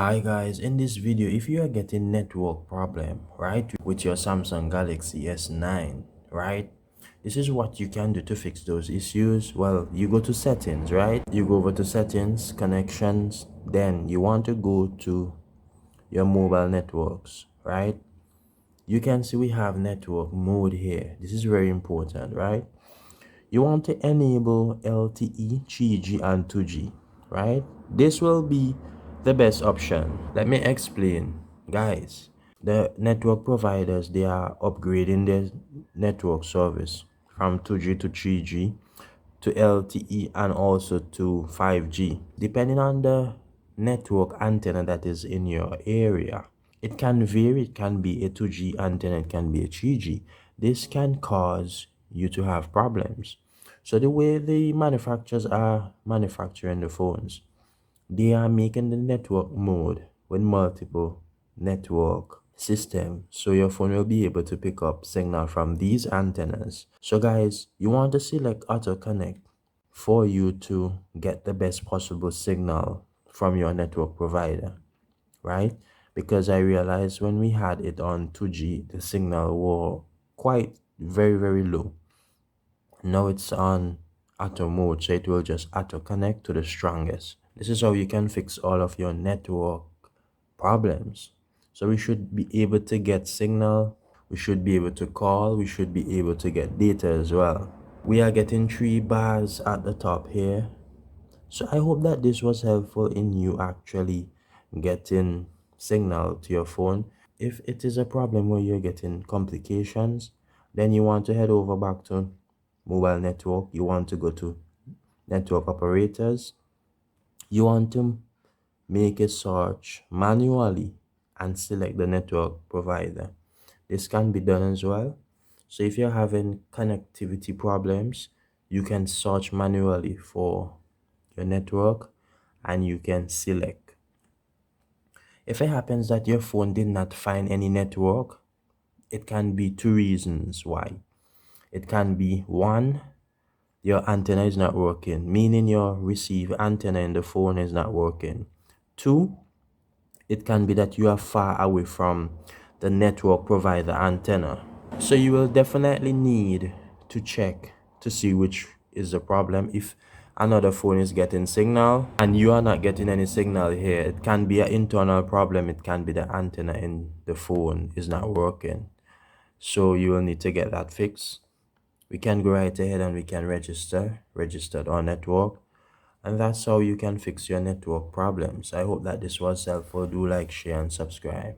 Hi guys, in this video, if you are getting network problem, right, with your Samsung Galaxy S9, right, this is what you can do to fix those issues. Well, you go to settings, right, you go over to settings, connections, then you want to go to your mobile networks, right. You can see we have network mode here. This is very important, right. You want to enable LTE, 3G and 2G, right? This will be the best option. Let me explain, guys. The network providers, they are upgrading their network service from 2G to 3G to LTE and also to 5G, depending on the network antenna that is in your area. It can vary. It can be a 2G antenna, it can be a 3G. This can cause you to have problems. So the way the manufacturers are manufacturing the phones, they are making the network mode with multiple network system, so your phone will be able to pick up signal from these antennas. So guys, you want to select auto connect for you to get the best possible signal from your network provider, right? Because I realized when we had it on 2G, the signal were quite very low. Now it's on auto mode, so it will just auto connect to the strongest. This is how you can fix all of your network problems. So we should be able to get signal, we should be able to call, we should be able to get data as well. We are getting 3 bars at the top here. So I hope that this was helpful in you actually getting signal to your phone. If it is a problem where you're getting complications, then you want to head over back to mobile network. You want to go to network operators. You want to make a search manually and select the network provider. This can be done as well. So if you're having connectivity problems, you can search manually for your network and you can select. If it happens that your phone did not find any network, it can be two reasons why. It can be one, your antenna is not working, meaning your receive antenna in the phone is not working. Two, it can be that you are far away from the network provider antenna. So you will definitely need to check to see which is the problem. If another phone is getting signal and you are not getting any signal here, it can be an internal problem. It can be the antenna in the phone is not working. So you will need to get that fixed. We can go right ahead and we can register our network, and that's how you can fix your network problems. I hope that this was helpful. Do like, share and subscribe.